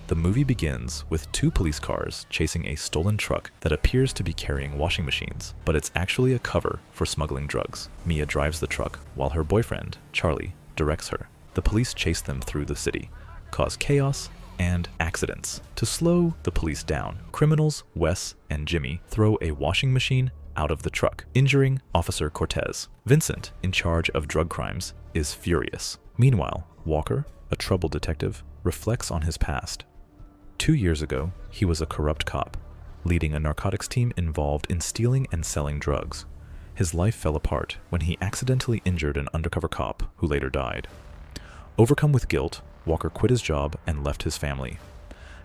The movie begins with two police cars chasing a stolen truck that appears to be carrying washing machines, but it's actually a cover for smuggling drugs. Mia drives the truck while her boyfriend, Charlie, directs her. The police chase them through the city, cause chaos and accidents. To slow the police down, criminals Wes and Jimmy throw a washing machine out of the truck, injuring Officer Cortez. Vincent, in charge of drug crimes, is furious. Meanwhile, Walker, a troubled detective, reflects on his past. 2 years ago, he was a corrupt cop, leading a narcotics team involved in stealing and selling drugs. His life fell apart when he accidentally injured an undercover cop who later died. Overcome with guilt, Walker quit his job and left his family.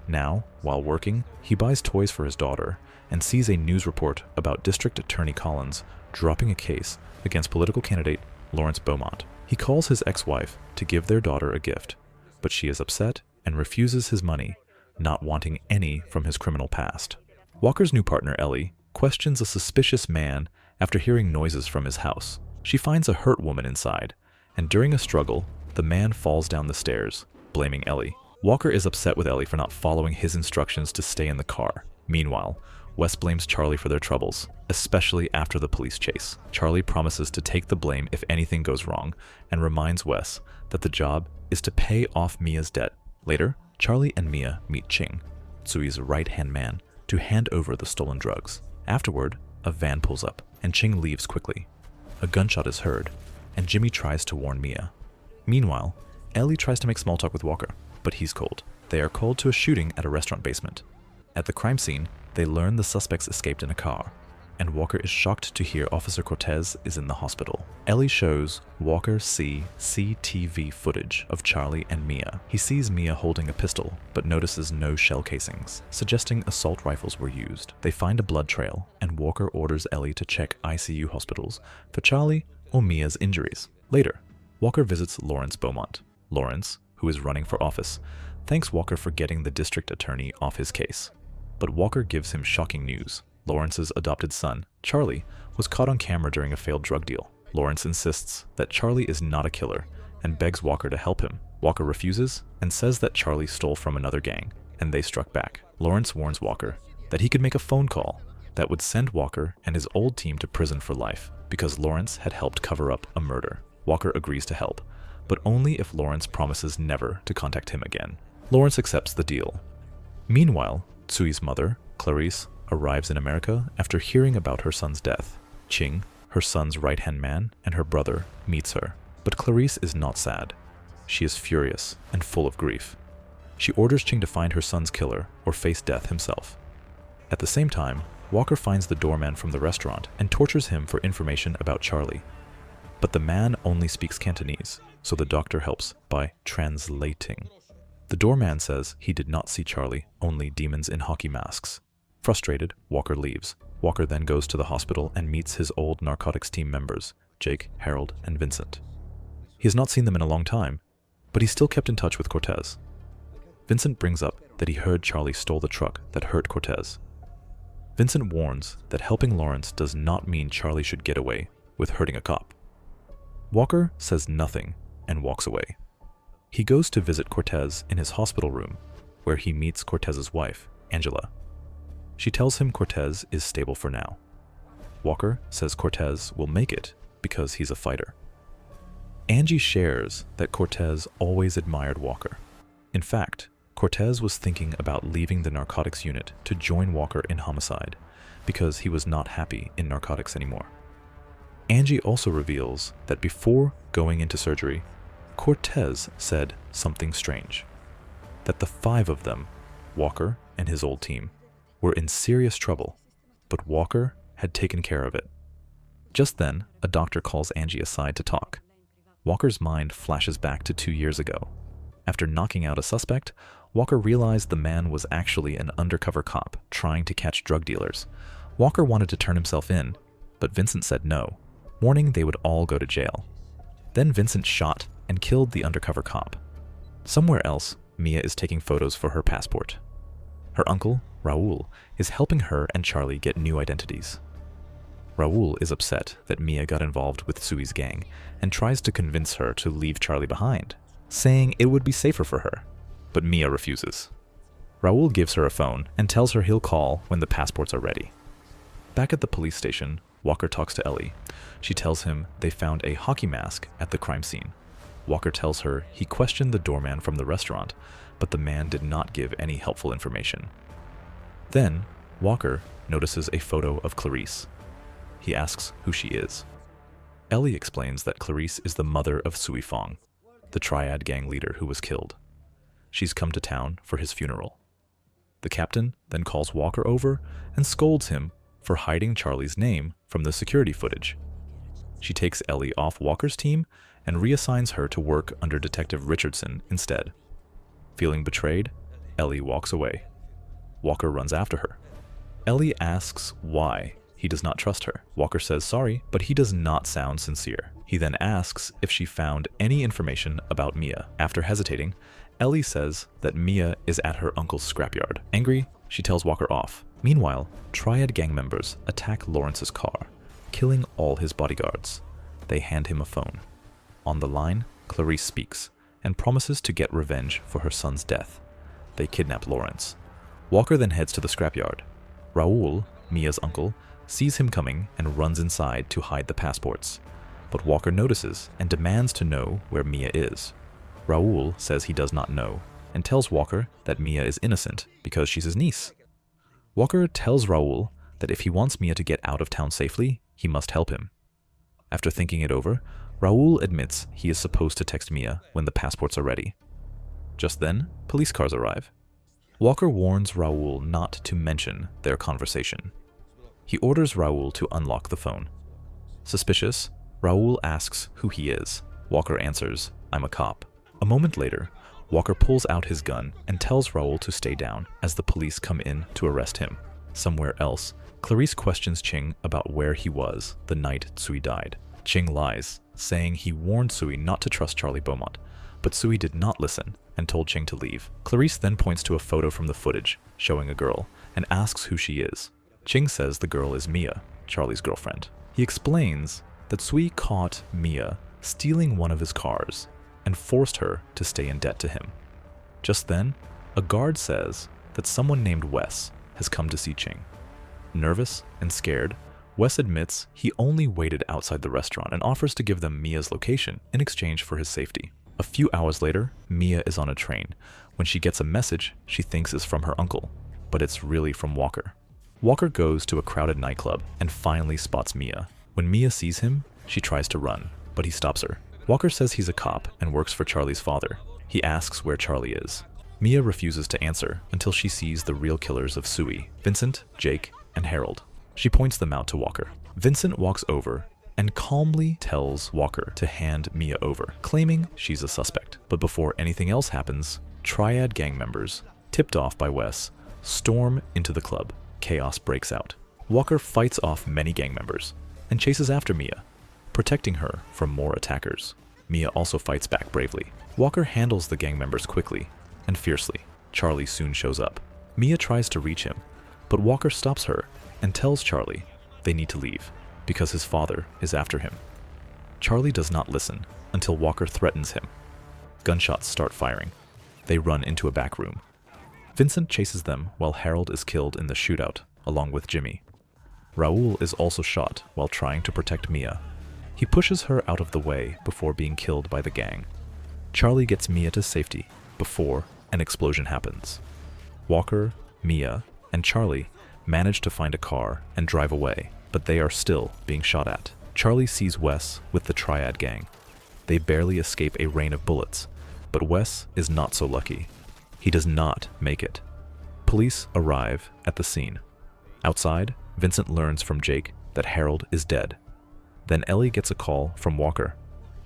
Now, while working, he buys toys for his daughter and sees a news report about District Attorney Collins dropping a case against political candidate Lawrence Beaumont. He calls his ex-wife to give their daughter a gift, but she is upset and refuses his money, not wanting any from his criminal past. Walker's new partner, Ellie, questions a suspicious man after hearing noises from his house. She finds a hurt woman inside, and during a struggle, the man falls down the stairs, blaming Ellie. Walker is upset with Ellie for not following his instructions to stay in the car. Meanwhile, Wes blames Charlie for their troubles, especially after the police chase. Charlie promises to take the blame if anything goes wrong, and reminds Wes that the job is to pay off Mia's debt. Later, Charlie and Mia meet Ching, Tsui's right-hand man, to hand over the stolen drugs. Afterward, a van pulls up, and Ching leaves quickly. A gunshot is heard, and Jimmy tries to warn Mia. Meanwhile, Ellie tries to make small talk with Walker, but he's cold. They are called to a shooting at a restaurant basement. At the crime scene, they learn the suspects escaped in a car, and Walker is shocked to hear Officer Cortez is in the hospital. Ellie shows Walker CCTV footage of Charlie and Mia. He sees Mia holding a pistol, but notices no shell casings, suggesting assault rifles were used. They find a blood trail, and Walker orders Ellie to check ICU hospitals for Charlie or Mia's injuries. Later, Walker visits Lawrence Beaumont. Lawrence, who is running for office, thanks Walker for getting the district attorney off his case. But Walker gives him shocking news. Lawrence's adopted son, Charlie, was caught on camera during a failed drug deal. Lawrence insists that Charlie is not a killer and begs Walker to help him. Walker refuses and says that Charlie stole from another gang, and they struck back. Lawrence warns Walker that he could make a phone call that would send Walker and his old team to prison for life because Lawrence had helped cover up a murder. Walker agrees to help, but only if Lawrence promises never to contact him again. Lawrence accepts the deal. Meanwhile, Tsui's mother, Clarice, arrives in America after hearing about her son's death. Ching, her son's right-hand man, and her brother meets her. But Clarice is not sad. She is furious and full of grief. She orders Ching to find her son's killer or face death himself. At the same time, Walker finds the doorman from the restaurant and tortures him for information about Charlie. But the man only speaks Cantonese, so the doctor helps by translating. The doorman says he did not see Charlie, only demons in hockey masks. Frustrated, Walker leaves. Walker then goes to the hospital and meets his old narcotics team members, Jake, Harold, and Vincent. He has not seen them in a long time, but he's still kept in touch with Cortez. Vincent brings up that he heard Charlie stole the truck that hurt Cortez. Vincent warns that helping Lawrence does not mean Charlie should get away with hurting a cop. Walker says nothing and walks away. He goes to visit Cortez in his hospital room, where he meets Cortez's wife, Angela. She tells him Cortez is stable for now. Walker says Cortez will make it because he's a fighter. Angie shares that Cortez always admired Walker. In fact, Cortez was thinking about leaving the narcotics unit to join Walker in homicide because he was not happy in narcotics anymore. Angie also reveals that before going into surgery, Cortez said something strange. That the 5 of them, Walker and his old team, were in serious trouble, but Walker had taken care of it. Just then, a doctor calls Angie aside to talk. Walker's mind flashes back to 2 years ago. After knocking out a suspect, Walker realized the man was actually an undercover cop trying to catch drug dealers. Walker wanted to turn himself in, but Vincent said no, warning they would all go to jail. Then Vincent shot and killed the undercover cop. Somewhere else, Mia is taking photos for her passport. Her uncle, Raul, is helping her and Charlie get new identities. Raul is upset that Mia got involved with Tsui's gang and tries to convince her to leave Charlie behind, saying it would be safer for her, but Mia refuses. Raul gives her a phone and tells her he'll call when the passports are ready. Back at the police station, Walker talks to Ellie. She tells him they found a hockey mask at the crime scene. Walker tells her he questioned the doorman from the restaurant, but the man did not give any helpful information. Then, Walker notices a photo of Clarice. He asks who she is. Ellie explains that Clarice is the mother of Sui Fong, the Triad gang leader who was killed. She's come to town for his funeral. The captain then calls Walker over and scolds him for hiding Charlie's name from the security footage. She takes Ellie off Walker's team and reassigns her to work under Detective Richardson instead. Feeling betrayed, Ellie walks away. Walker runs after her. Ellie asks why he does not trust her. Walker says sorry, but he does not sound sincere. He then asks if she found any information about Mia. After hesitating, Ellie says that Mia is at her uncle's scrapyard. Angry, she tells Walker off. Meanwhile, Triad gang members attack Lawrence's car, killing all his bodyguards. They hand him a phone. On the line, Clarice speaks and promises to get revenge for her son's death. They kidnap Lawrence. Walker then heads to the scrapyard. Raul, Mia's uncle, sees him coming and runs inside to hide the passports. But Walker notices and demands to know where Mia is. Raul says he does not know and tells Walker that Mia is innocent because she's his niece. Walker tells Raul that if he wants Mia to get out of town safely, he must help him. After thinking it over, Raul admits he is supposed to text Mia when the passports are ready. Just then, police cars arrive. Walker warns Raul not to mention their conversation. He orders Raul to unlock the phone. Suspicious, Raul asks who he is. Walker answers, "I'm a cop." A moment later, Walker pulls out his gun and tells Raul to stay down as the police come in to arrest him. Somewhere else, Clarice questions Ching about where he was the night Sui died. Ching lies, saying he warned Sui not to trust Charlie Beaumont, but Sui did not listen and told Ching to leave. Clarice then points to a photo from the footage showing a girl and asks who she is. Ching says the girl is Mia, Charlie's girlfriend. He explains that Sui caught Mia stealing one of his cars and forced her to stay in debt to him. Just then, a guard says that someone named Wes has come to see Ching. Nervous and scared, Wes admits he only waited outside the restaurant and offers to give them Mia's location in exchange for his safety. A few hours later, Mia is on a train when she gets a message she thinks is from her uncle, but it's really from Walker. Walker goes to a crowded nightclub and finally spots Mia. When Mia sees him, she tries to run, but he stops her. Walker says he's a cop and works for Charlie's father. He asks where Charlie is. Mia refuses to answer until she sees the real killers of Sui, Vincent, Jake, and Harold. She points them out to Walker. Vincent walks over and calmly tells Walker to hand Mia over, claiming she's a suspect. But before anything else happens, Triad gang members, tipped off by Wes, storm into the club. Chaos breaks out. Walker fights off many gang members and chases after Mia, protecting her from more attackers. Mia also fights back bravely. Walker handles the gang members quickly and fiercely. Charlie soon shows up. Mia tries to reach him, but Walker stops her and tells Charlie they need to leave because his father is after him. Charlie does not listen until Walker threatens him. Gunshots start firing. They run into a back room. Vincent chases them while Harold is killed in the shootout, along with Jimmy. Raul is also shot while trying to protect Mia. He pushes her out of the way before being killed by the gang. Charlie gets Mia to safety before an explosion happens. Walker, Mia, and Charlie manage to find a car and drive away, but they are still being shot at. Charlie sees Wes with the Triad gang. They barely escape a rain of bullets, but Wes is not so lucky. He does not make it. Police arrive at the scene. Outside, Vincent learns from Jake that Harold is dead. Then Ellie gets a call from Walker.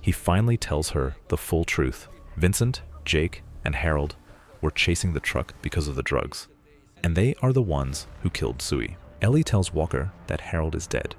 He finally tells her the full truth. Vincent, Jake, and Harold were chasing the truck because of the drugs, and they are the ones who killed Sui. Ellie tells Walker that Harold is dead.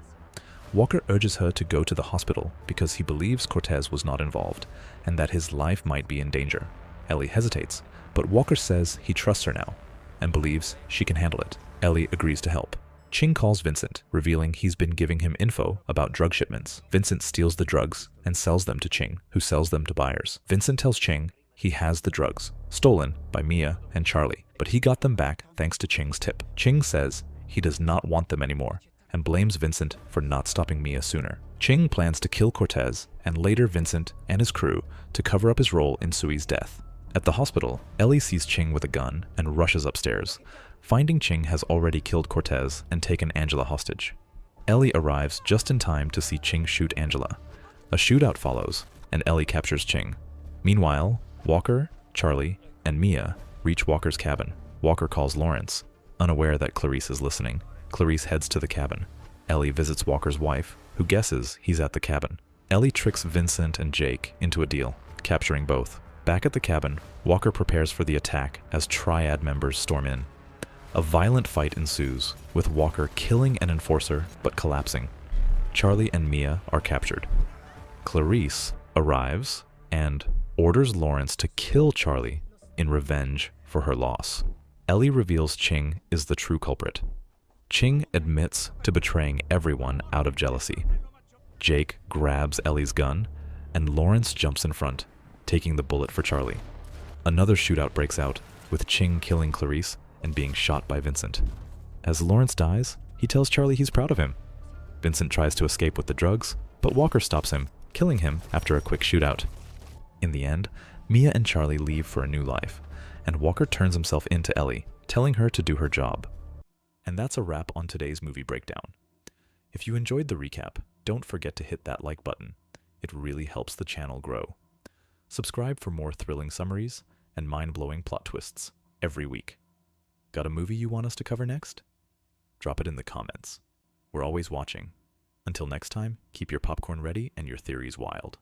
Walker urges her to go to the hospital because he believes Cortez was not involved and that his life might be in danger. Ellie hesitates, but Walker says he trusts her now and believes she can handle it. Ellie agrees to help. Ching calls Vincent, revealing he's been giving him info about drug shipments. Vincent steals the drugs and sells them to Ching, who sells them to buyers. Vincent tells Ching He has the drugs, stolen by Mia and Charlie, but he got them back thanks to Ching's tip. Ching says he does not want them anymore and blames Vincent for not stopping Mia sooner. Ching plans to kill Cortez and later Vincent and his crew to cover up his role in Sui's death. At the hospital, Ellie sees Ching with a gun and rushes upstairs, finding Ching has already killed Cortez and taken Angela hostage. Ellie arrives just in time to see Ching shoot Angela. A shootout follows, and Ellie captures Ching. Meanwhile, Walker, Charlie, and Mia reach Walker's cabin. Walker calls Lawrence, unaware that Clarice is listening. Clarice heads to the cabin. Ellie visits Walker's wife, who guesses he's at the cabin. Ellie tricks Vincent and Jake into a deal, capturing both. Back at the cabin, Walker prepares for the attack as Triad members storm in. A violent fight ensues, with Walker killing an enforcer but collapsing. Charlie and Mia are captured. Clarice arrives and orders Lawrence to kill Charlie in revenge for her loss. Ellie reveals Ching is the true culprit. Ching admits to betraying everyone out of jealousy. Jake grabs Ellie's gun, and Lawrence jumps in front, taking the bullet for Charlie. Another shootout breaks out, with Ching killing Clarice and being shot by Vincent. As Lawrence dies, he tells Charlie he's proud of him. Vincent tries to escape with the drugs, but Walker stops him, killing him after a quick shootout. In the end, Mia and Charlie leave for a new life, and Walker turns himself into Ellie, telling her to do her job. And that's a wrap on today's movie breakdown. If you enjoyed the recap, don't forget to hit that like button. It really helps the channel grow. Subscribe for more thrilling summaries and mind-blowing plot twists every week. Got a movie you want us to cover next? Drop it in the comments. We're always watching. Until next time, keep your popcorn ready and your theories wild.